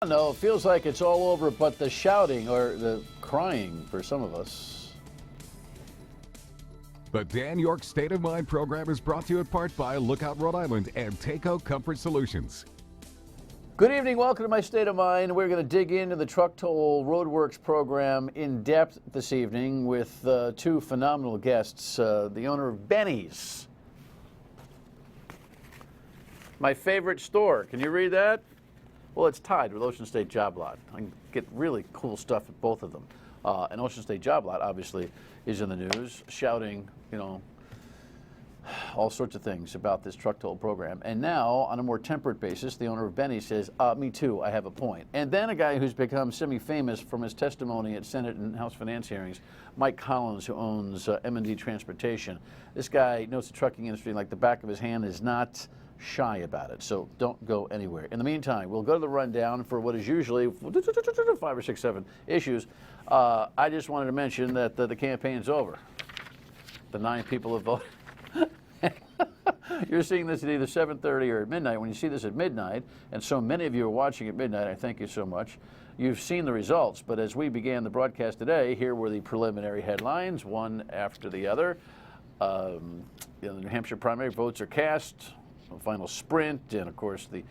No, it feels like it's all over, but the shouting or the crying for some of us. The Dan Yorke State of Mind program is brought to you in part by Lookout Rhode Island and Takeo Comfort Solutions. Good evening. Welcome to my State of Mind. We're going to dig into the truck toll RhodeWorks program in depth this evening with two phenomenal guests. The owner of Benny's, my favorite store. Can you read that? Well, it's tied with Ocean State Job Lot. I can get really cool stuff at both of them. And Ocean State Job Lot, obviously, is in the news, shouting, all sorts of things about this truck toll program. And now, on a more temperate basis, the owner of Benny says, me too, I have a point. And then a guy who's become semi-famous from his testimony at Senate and House Finance hearings, Mike Collins, who owns M&D Transportation. This guy knows the trucking industry like the back of his hand, is not shy about it, so don't go anywhere. In the meantime, we'll go to the rundown for what is usually 5 or 6, 7 issues. I just wanted to mention that the campaign's over. The 9 people have voted. You're seeing this at either 7:30 or at midnight. When you see this at midnight, and so many of you are watching at midnight, I thank you so much. You've seen the results, but as we began the broadcast today, here were the preliminary headlines, one after the other. The New Hampshire primary votes are cast. Final sprint, and of course the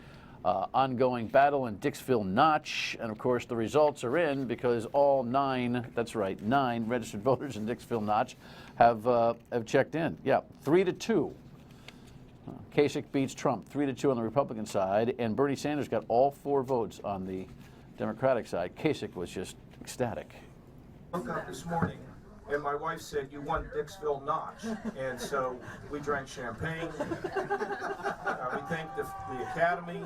ongoing battle in Dixville Notch, and of course the results are in because all 9, that's right, 9 registered voters in Dixville Notch have checked in. Yeah, 3-2. Kasich beats Trump 3-2 on the Republican side, and Bernie Sanders got all 4 votes on the Democratic side. Kasich was just ecstatic. I woke up this morning and my wife said, "You won Dixville Notch," and so we drank champagne. We thanked the Academy.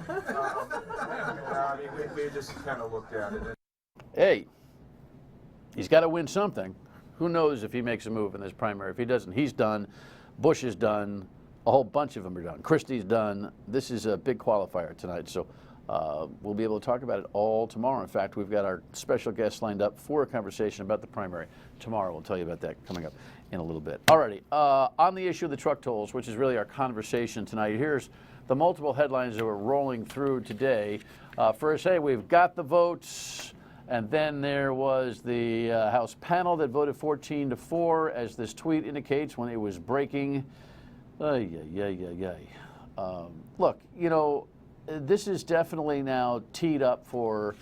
We just kind of looked at it. Hey, he's got to win something. Who knows if he makes a move in this primary? If he doesn't, he's done. Bush is done. A whole bunch of them are done. Christie's done. This is a big qualifier tonight, so we'll be able to talk about it all tomorrow. In fact, we've got our special guests lined up for a conversation about the primary tomorrow. We'll tell you about that coming up in a little bit. Alrighty, on the issue of the truck tolls, which is really our conversation tonight, here's the multiple headlines that we're rolling through today. First, hey, we've got the votes, and then there was the House panel that voted 14-4, as this tweet indicates when it was breaking. Look, this is definitely now teed up for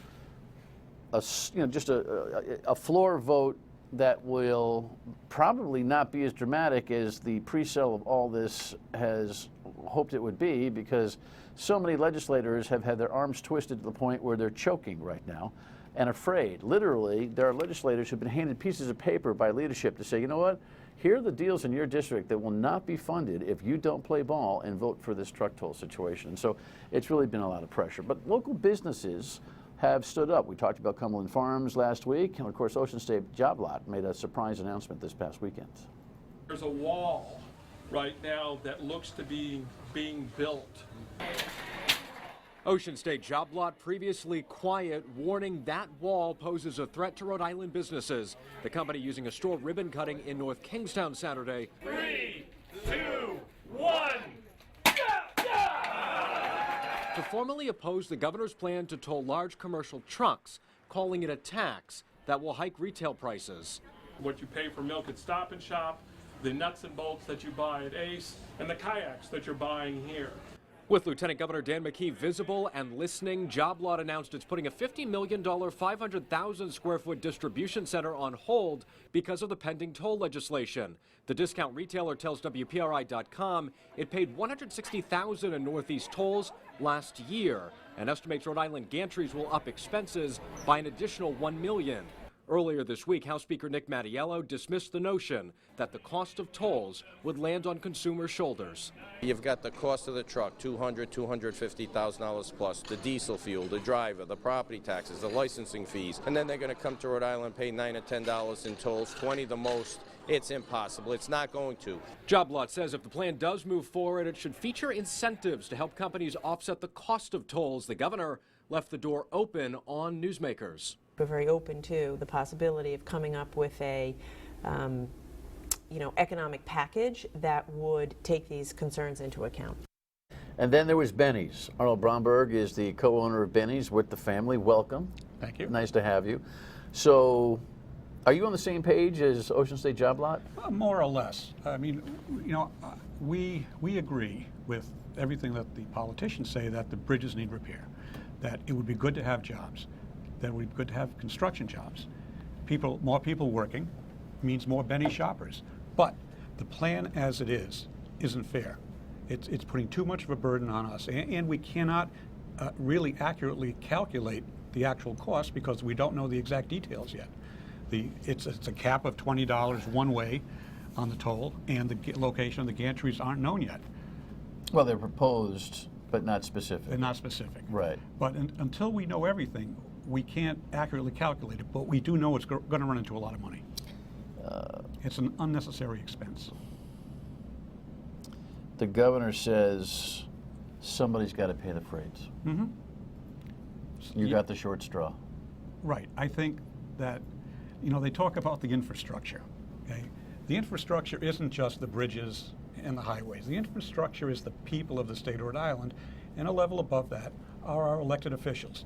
just a floor vote that will probably not be as dramatic as the pre-sale of all this has hoped it would be, because so many legislators have had their arms twisted to the point where they're choking right now and afraid. Literally, there are legislators who've been handed pieces of paper by leadership to say, you know what? Here are the deals in your district that will not be funded if you don't play ball and vote for this truck toll situation. So it's really been a lot of pressure. But local businesses have stood up. We talked about Cumberland Farms last week, and of course Ocean State Job Lot made a surprise announcement this past weekend. There's a wall right now that looks to be being built. Ocean State Job Lot previously quiet, warning that wall poses a threat to Rhode Island businesses. The company using a store ribbon cutting in North Kingstown Saturday. 3, 2, 1. To formally oppose the governor's plan to toll large commercial trucks, calling it a tax that will hike retail prices. What you pay for milk at Stop and Shop, the nuts and bolts that you buy at Ace, and the kayaks that you're buying here. With Lieutenant Governor Dan McKee visible and listening, Job Lot announced it's putting a $50 million, 500,000 square foot distribution center on hold because of the pending toll legislation. The discount retailer tells WPRI.com it paid $160,000 in Northeast tolls last year and estimates Rhode Island gantries will up expenses by an additional $1 million. Earlier this week, House Speaker Nick Mattiello dismissed the notion that the cost of tolls would land on consumer shoulders. You've got the cost of the truck, $200,000, $250,000 plus, the diesel fuel, the driver, the property taxes, the licensing fees, and then they're going to come to Rhode Island, pay $9 or $10 in tolls, 20 the most. It's impossible. It's not going to. Job Lot says if the plan does move forward, it should feature incentives to help companies offset the cost of tolls. The governor left the door open on newsmakers. We're very open to the possibility of coming up with a economic package that would take these concerns into account. And then there was Benny's. Arnold Bromberg is the co-owner of Benny's with the family. Welcome. Thank you. Nice to have you. So, are you on the same page as Ocean State Job Lot? More or less. I mean, you know, we agree with everything that the politicians say, that the bridges need repair, that it would be good to have jobs, that it would be good to have construction jobs. More people working means more Benny shoppers. But the plan as it is isn't fair. It's putting too much of a burden on us, and we cannot really accurately calculate the actual cost because we don't know the exact details yet. It's a cap of $20 one way on the toll, and the location of the gantries aren't known yet. Well, they're proposed, but not specific. They're not specific. Right. But until we know everything, we can't accurately calculate it, but we do know it's going to run into a lot of money. It's an unnecessary expense. The governor says somebody's got to pay the freights. Mm-hmm. You got the short straw. Right. I think that, you know, they talk about the infrastructure. Okay? The infrastructure isn't just the bridges and the highways. The infrastructure is the people of the state of Rhode Island, and a level above that are our elected officials.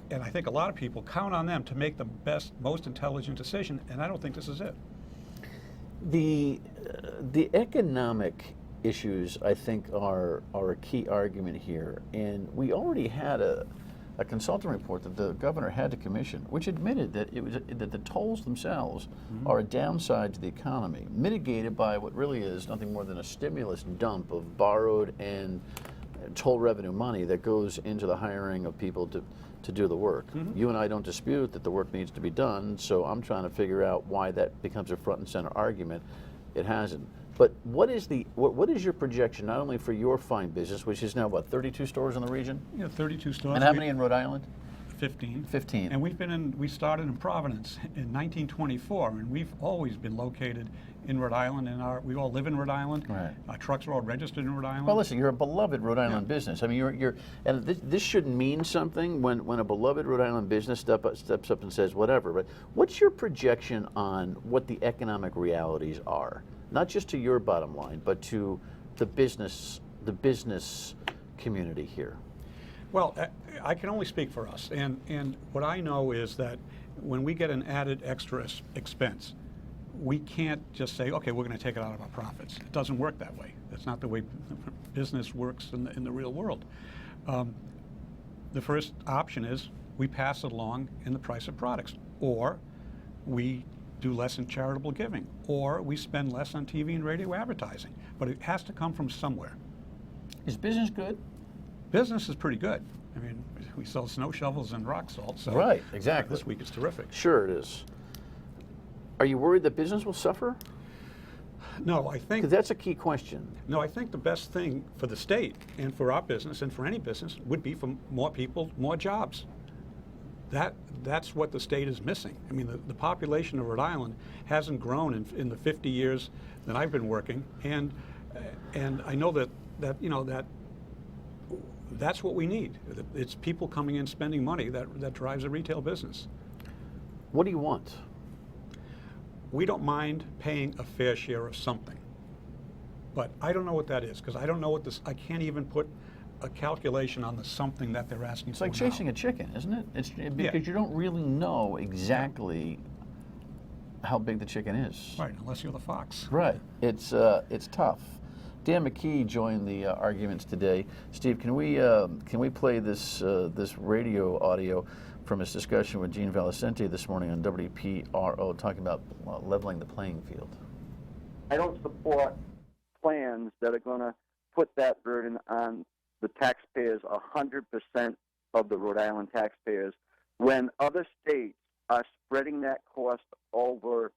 And I think a lot of people count on them to make the best, most intelligent decision, and I don't think this is it. The economic issues, I think, are a key argument here, and we already had a consulting report that the governor had to commission, which admitted that that the tolls themselves are a downside to the economy, mitigated by what really is nothing more than a stimulus dump of borrowed and toll revenue money that goes into the hiring of people to do the work. You and I don't dispute that the work needs to be done, so I'm trying to figure out why that becomes a front and center argument. It hasn't. But what is your projection, not only for your fine business, which is now, what, 32 stores in the region? Yeah, 32 stores. And how many in Rhode Island? 15. 15. And we started in Providence in 1924, and we've always been located in Rhode Island, and we all live in Rhode Island. Right. Our trucks are all registered in Rhode Island. Well, listen, you're a beloved Rhode Island business. I mean, and this shouldn't mean something when a beloved Rhode Island business steps up and says whatever. But what's your projection on what the economic realities are, not just to your bottom line, but to the business community here? Well, I can only speak for us, and what I know is that when we get an added extra expense, we can't just say, okay, we're going to take it out of our profits. It doesn't work that way. That's not the way business works in the real world. The first option is we pass it along in the price of products, or we do less in charitable giving, or we spend less on TV and radio advertising. But it has to come from somewhere. Is business good? Business is pretty good. I mean, we sell snow shovels and rock salt. So right, exactly. This week it's terrific. Sure it is. Are you worried that business will suffer? No, I think... Because that's a key question. No, I think the best thing for the state and for our business and for any business would be for more people, more jobs. That's what the state is missing. I mean, the population of Rhode Island hasn't grown in the 50 years that I've been working, and I know that that's what we need. It's people coming in spending money that drives a retail business. What do you want? We don't mind paying a fair share of something, but I don't know what that is, because I don't know what this. I can't even put a calculation on the something that they're asking for. It's like chasing a chicken, isn't it? It's because you don't really know exactly how big the chicken is. Right, unless you're the fox. Right. It's tough. Dan McKee joined the arguments today. Steve, can we play this radio audio from his discussion with Gene Valicenti this morning on WPRO, talking about leveling the playing field? I don't support plans that are going to put that burden on the taxpayers, 100% of the Rhode Island taxpayers, when other states are spreading that cost over,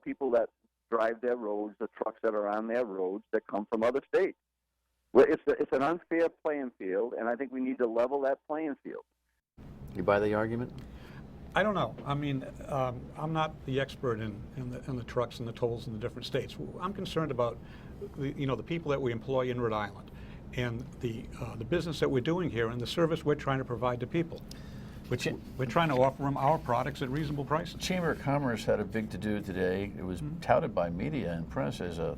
people that drive their roads, the trucks that are on their roads that come from other states. Well, it's an unfair playing field, and I think we need to level that playing field. You buy the argument? I don't know. I mean, I'm not the expert in the trucks and the tolls in the different states. I'm concerned about the people that we employ in Rhode Island, and the business that we're doing here and the service we're trying to provide to people. We're trying to offer them our products at reasonable prices. Chamber of Commerce had a big to-do today. It was touted by media and press as a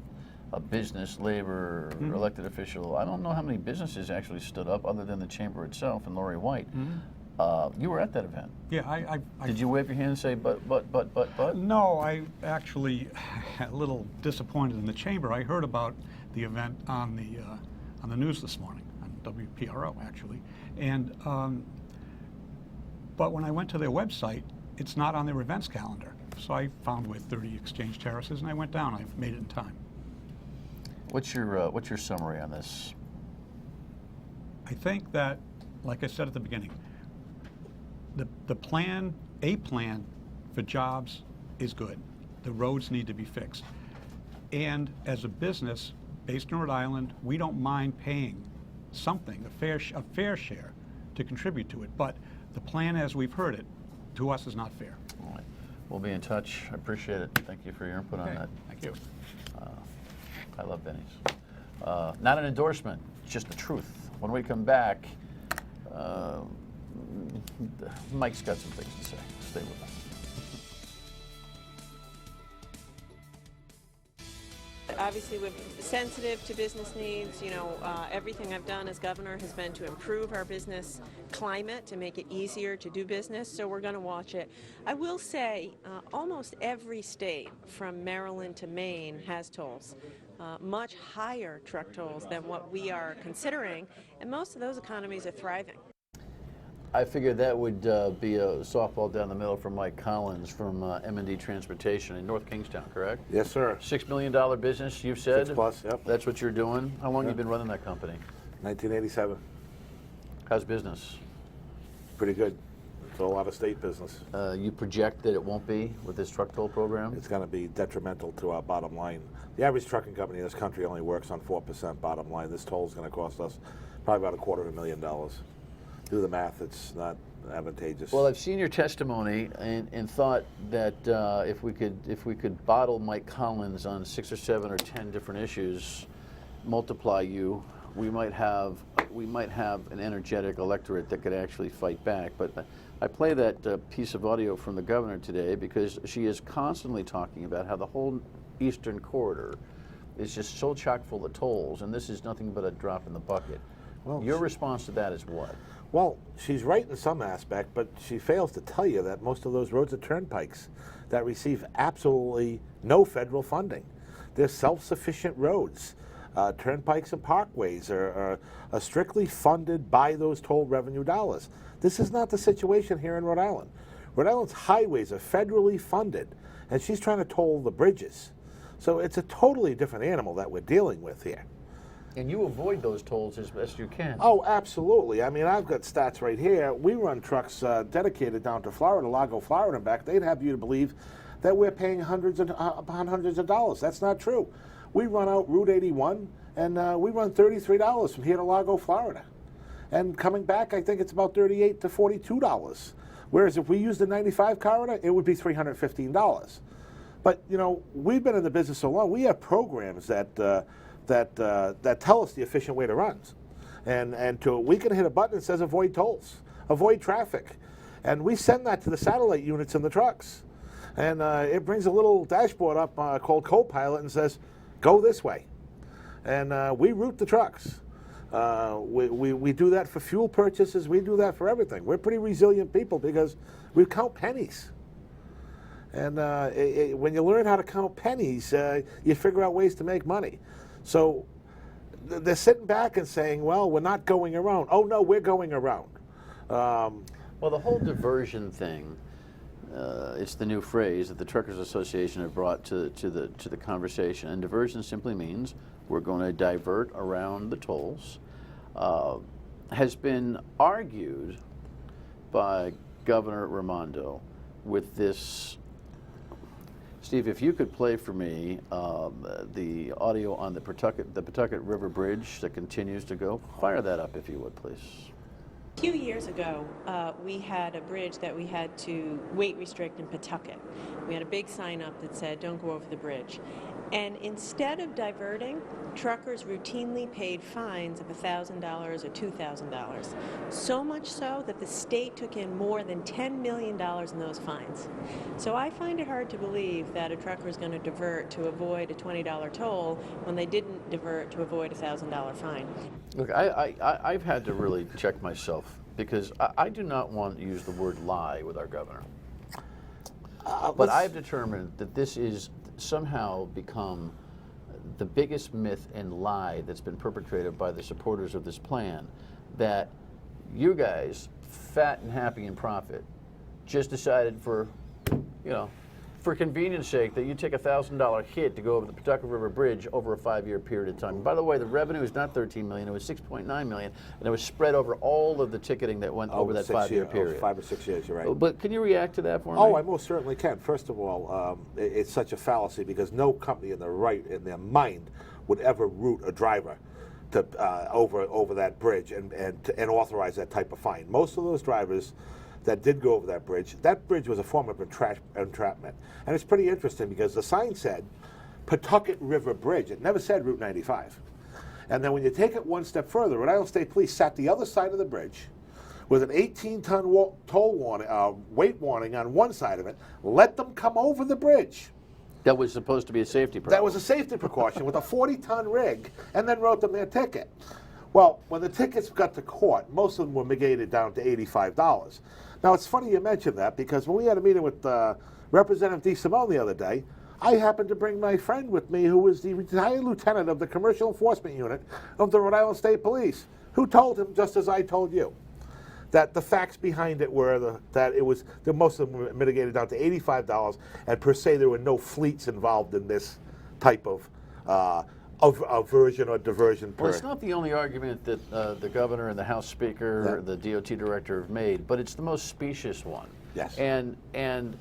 a business, labor, elected official. I don't know how many businesses actually stood up other than the chamber itself and Lori White. You were at that event. Yeah, I Did you wave your hand and say, but? No, I actually a little disappointed in the chamber. I heard about the event on the news this morning, on WPRO actually, and but when I went to their website, it's not on their events calendar. So I found where 30 Exchange Terraces, and I went down. I made it in time. What's your summary on this? I think that, like I said at the beginning, a plan for jobs is good. The roads need to be fixed. And as a business based in Rhode Island, we don't mind paying something, a fair share, to contribute to it. But the plan, as we've heard it, to us is not fair. All right. We'll be in touch. I appreciate it. Thank you for your input on that. Thank you. I love Benny's. Not an endorsement, just the truth. When we come back, Mike's got some things to say. Stay with us. Obviously, we're sensitive to business needs. You know, everything I've done as governor has been to improve our business climate, to make it easier to do business, so we're going to watch it. I will say almost every state from Maryland to Maine has tolls. Much higher truck tolls than what we are considering, and most of those economies are thriving. I figured that would be a softball down the middle for Mike Collins from M&D Transportation in North Kingstown, correct? Yes, sir. $6 million business, you've said? 6+, yep. That's what you're doing? How long have you been running that company? 1987. How's business? Pretty good. It's a lot of state business. You project that it won't be with this truck toll program? It's going to be detrimental to our bottom line. The average trucking company in this country only works on 4% bottom line. This toll is going to cost us probably about $250,000. Do the math, it's not advantageous. Well, I've seen your testimony and thought that if we could bottle Mike Collins on 6 or 7 or 10 different issues, multiply you, we might have an energetic electorate that could actually fight back. But I play that piece of audio from the governor today because she is constantly talking about how the whole eastern corridor is just so chock full of tolls, and this is nothing but a drop in the bucket. Well, your response to that is what? Well, she's right in some aspect, but she fails to tell you that most of those roads are turnpikes that receive absolutely no federal funding. They're self-sufficient roads. Turnpikes and parkways are strictly funded by those toll revenue dollars. This is not the situation here in Rhode Island. Rhode Island's highways are federally funded, and she's trying to toll the bridges. So it's a totally different animal that we're dealing with here. And you avoid those tolls as best you can. Oh, absolutely. I mean, I've got stats right here. We run trucks dedicated down to Florida, Lago, Florida, and back. They'd have you to believe that we're paying hundreds upon hundreds of dollars. That's not true. We run out Route 81, and we run $33 from here to Lago, Florida. And coming back, I think it's about $38 to $42. Whereas if we use the 95 corridor, it would be $315. But, you know, we've been in the business so long, we have programs that tell us the efficient way to run. And we can hit a button that says avoid tolls, avoid traffic. And we send that to the satellite units in the trucks. And it brings a little dashboard up called Copilot and says, go this way. And we route the trucks. We do that for fuel purchases. We do that for everything. We're pretty resilient people because we count pennies. And when you learn how to count pennies, you figure out ways to make money. So they're sitting back and saying, well, we're not going around. Oh, no, we're going around. Well, the whole diversion thing, it's the new phrase that the Truckers Association have brought to the conversation. And diversion simply means we're going to divert around the tolls. Has been argued by Governor Raimondo with this. Steve, if you could play for me the audio on the Pawtucket River Bridge that continues to go, fire that up if you would, please. A few years ago, we had a bridge that we had to weight restrict in Pawtucket. We had a big sign up that said, don't go over the bridge. And instead of diverting, truckers routinely paid fines of $1,000 or $2,000. So much so that the state took in more than $10 million in those fines. So I find it hard to believe that a trucker is going to divert to avoid a $20 toll when they didn't divert to avoid a $1,000 fine. Look, I've had to really check myself because I do not want to use the word lie with our governor. But I've determined that this is somehow become the biggest myth and lie that's been perpetrated by the supporters of this plan, that you guys, fat and happy in profit, just decided for, for convenience sake that you take a $1,000 hit to go over the Pawtucket River Bridge over a 5-year period of time. And by the way, the revenue is not $13 million, it was $6.9 million, and it was spread over all of the ticketing that went over that 5-year period. 5 or 6 years, you're right. But can you react to that for me? Oh, I most certainly can. First of all, it's such a fallacy because no company in their mind would ever route a driver to over that bridge and authorize that type of fine. Most of those drivers that did go over that bridge was a form of entrapment. And it's pretty interesting because the sign said Pawtucket River Bridge. It never said Route 95. And then when you take it one step further, Rhode Island State Police sat the other side of the bridge with an 18-ton toll warning, weight warning on one side of it, let them come over the bridge. That was supposed to be a safety precaution. That was a safety precaution with a 40-ton rig, and then wrote them their ticket. Well, when the tickets got to court, most of them were mitigated down to $85. Now, it's funny you mentioned that because when we had a meeting with Representative DeSimone the other day, I happened to bring my friend with me who was the retired lieutenant of the Commercial Enforcement Unit of the Rhode Island State Police, who told him, just as I told you, that the facts behind it were that most of them were mitigated down to $85, and per se there were no fleets involved in this type of aversion or diversion. Well, it's not the only argument that the governor and the House Speaker, or the DOT director have made, but it's the most specious one. Yes. And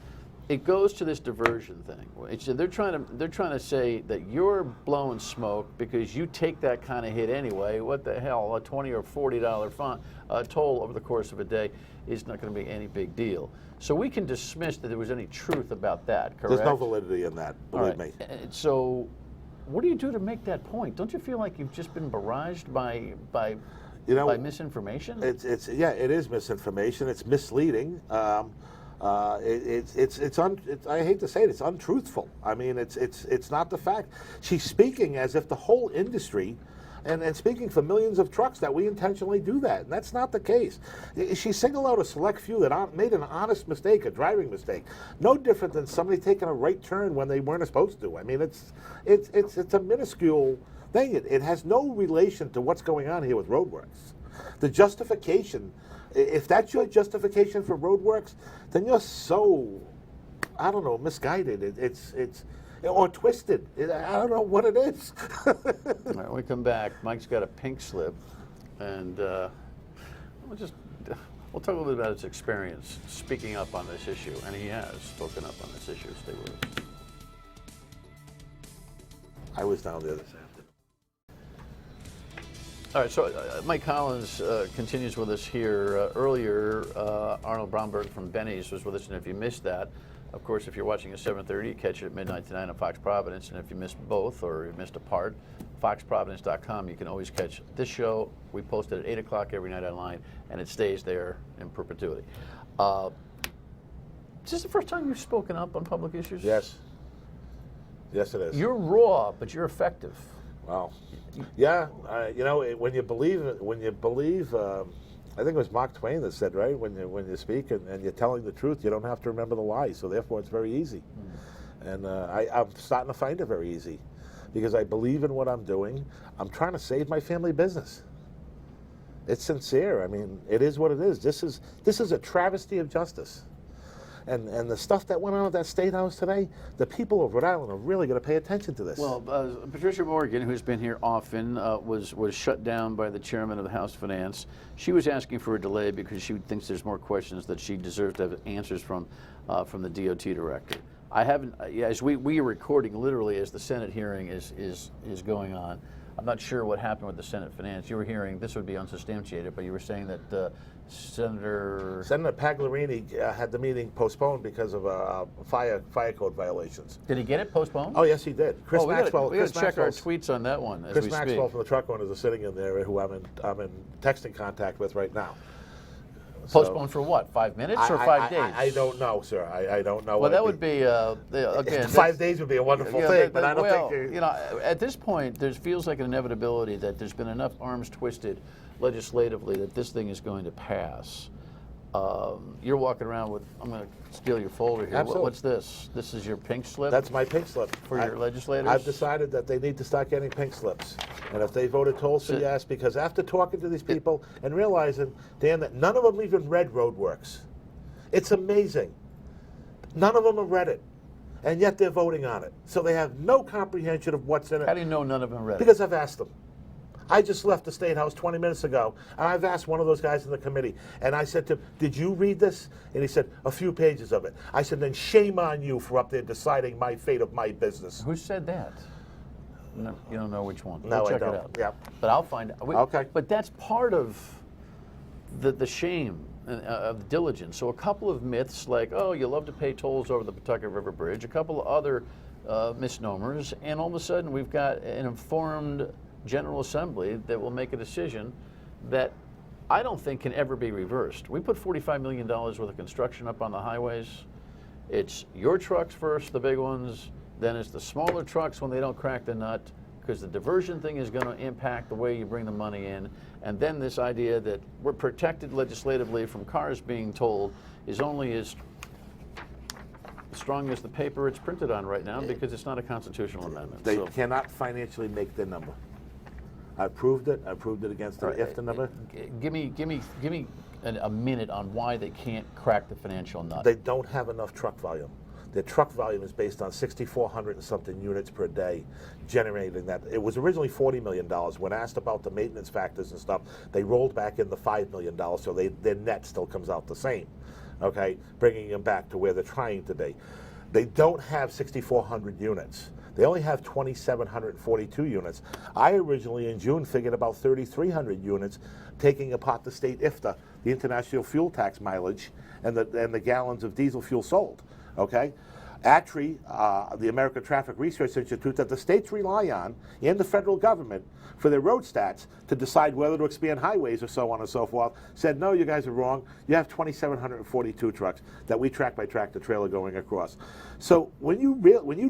it goes to this diversion thing. They're trying to say that you're blowing smoke because you take that kind of hit anyway. What the hell? A $20 or $40 toll over the course of a day is not going to be any big deal. So we can dismiss that there was any truth about that, correct? There's no validity in that, believe me. So what do you do to make that point? Don't you feel like you've just been barraged by misinformation? It is misinformation. It's misleading. I hate to say it, it's untruthful. I mean, it's not the fact. She's speaking as if the whole industry, and speaking for millions of trucks, that we intentionally do that, and that's not the case. She singled out a select few that made an honest mistake, a driving mistake, no different than somebody taking a right turn when they weren't supposed to. I mean, it's a minuscule thing. It has no relation to what's going on here with RhodeWorks. The justification, if that's your justification for RhodeWorks, then you're so, I don't know, misguided. Or twisted. I don't know what it is. All right, when we come back, Mike's got a pink slip, and we'll talk a little bit about his experience speaking up on this issue, and he has spoken up on this issue. Stay with us. I was down there this afternoon. All right, so Mike Collins continues with us here. Earlier, Arnold Bromberg from Benny's was with us, and if you missed that, of course, if you're watching at 7:30, catch it at midnight tonight on Fox Providence, and if you missed both or you missed a part, foxprovidence.com, you can always catch this show. We post it at 8 o'clock every night online, and it stays there in perpetuity. Is this the first time you've spoken up on public issues? Yes. Yes, it is. You're raw, but you're effective. Wow. Yeah, when you believe, I think it was Mark Twain that said, right, when you speak and you're telling the truth, you don't have to remember the lie, so therefore it's very easy. And I'm starting to find it very easy because I believe in what I'm doing. I'm trying to save my family business. It's sincere. I mean, it is what it is. This is a travesty of justice. And the stuff that went on at that State House today, the people of Rhode Island are really going to pay attention to this. Well, Patricia Morgan, who's been here often, was shut down by the chairman of the House Finance. She was asking for a delay because she thinks there's more questions that she deserves to have answers from the DOT director. I haven't, as we are recording literally as the Senate hearing is going on. I'm not sure what happened with the Senate Finance. You were hearing, this would be unsubstantiated, but you were saying that Senator Pagliarini had the meeting postponed because of fire code violations. Did he get it postponed? Oh, yes, he did. Chris Maxwell. We got to check our tweets on that one as Chris we Maxwell speak. from the truck owners are sitting in there, who I'm in texting contact with right now. Postponed for what? 5 minutes or 5 days? I don't know, sir. I don't know. Well, that would be again. 5 days would be a wonderful thing, but I don't think. At this point, there feels like an inevitability that there's been enough arms twisted legislatively that this thing is going to pass. You're walking around with, I'm going to steal your folder here. Absolutely. What's this? This is your pink slip? That's my pink slip. For your legislators? I've decided that they need to start getting pink slips. And if they voted tolls for yes, because after talking to these people and realizing, Dan, that none of them even read RhodeWorks. It's amazing. None of them have read it. And yet they're voting on it. So they have no comprehension of what's in it. How do you know none of them read it? Because I've asked them. I just left the State House 20 minutes ago, and I've asked one of those guys in the committee, and I said to him, did you read this? And he said, a few pages of it. I said, then shame on you for up there deciding my fate of my business. Who said that? No, you don't know which one. No, we'll check I don't. it out. Yeah. But I'll find out. Okay. But that's part of the shame of the diligence. So a couple of myths like, oh, you love to pay tolls over the Pawtucket River Bridge, a couple of other misnomers, and all of a sudden we've got an informed General Assembly that will make a decision that I don't think can ever be reversed. We put $45 million worth of construction up on the highways. It's your trucks first, the big ones, then it's the smaller trucks when they don't crack the nut, because the diversion thing is going to impact the way you bring the money in. And then this idea that we're protected legislatively from cars being tolled is only as strong as the paper it's printed on right now, because it's not a constitutional amendment. They cannot financially make their number. I proved it. I proved it against the IFTA number. Give me a minute on why they can't crack the financial nut. They don't have enough truck volume. Their truck volume is based on 6,400 and something units per day, generating that. It was originally $40 million. When asked about the maintenance factors and stuff, they rolled back in the $5 million, so their net still comes out the same, okay, bringing them back to where they're trying to be. They don't have 6,400 units. They only have 2,742 units. I originally, in June, figured about 3,300 units, taking apart the state IFTA, the international fuel tax mileage, and the gallons of diesel fuel sold. Okay, ATRI, the American Traffic Research Institute, that the states rely on, and the federal government, for their road stats to decide whether to expand highways or so on and so forth, said, no, you guys are wrong. You have 2,742 trucks that we track by tractor trailer going across. So when you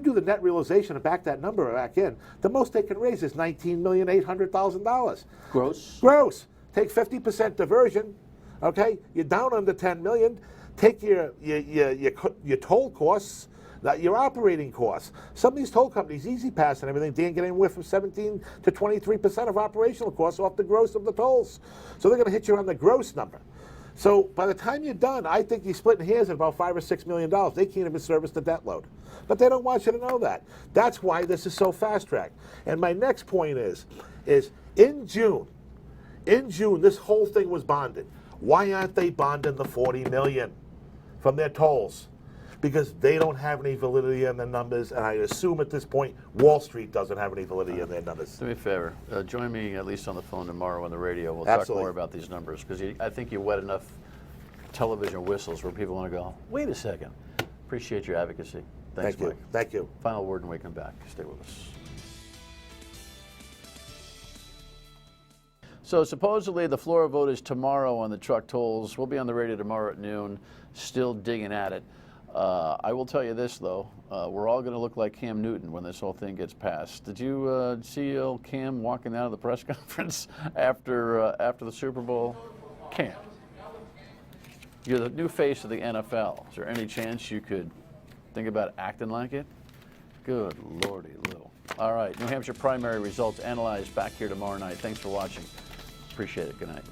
do the net realization and back that number back in, the most they can raise is $19,800,000. Gross? Gross. Take 50% diversion, okay? You're down under $10 million. Take your toll costs, your operating costs. Some of these toll companies, Easy Pass and everything, Dan, get anywhere from 17 to 23% of operational costs off the gross of the tolls. So they're going to hit you on the gross number. So by the time you're done, I think you're splitting hairs at about $5 or $6 million. They can't even service the debt load. But they don't want you to know that. That's why this is so fast-tracked. And my next point is in June, this whole thing was bonded. Why aren't they bonding the $40 million from their tolls? Because they don't have any validity in their numbers, and I assume at this point Wall Street doesn't have any validity in their numbers. Do me a favor. Join me at least on the phone tomorrow on the radio. We'll Absolutely. talk more about these numbers, because I think you wet enough television whistles where people want to go, wait a second. Appreciate your advocacy. Thanks, Thank you. Mike. Thank you. Final word when we come back. Stay with us. So supposedly the floor vote is tomorrow on the truck tolls. We'll be on the radio tomorrow at noon, still digging at it. I will tell you this, though. We're all going to look like Cam Newton when this whole thing gets passed. Did you see old Cam walking out of the press conference after the Super Bowl? Cam, you're the new face of the NFL. Is there any chance you could think about acting like it? Good lordy little. All right, New Hampshire primary results analyzed back here tomorrow night. Thanks for watching. Appreciate it. Good night.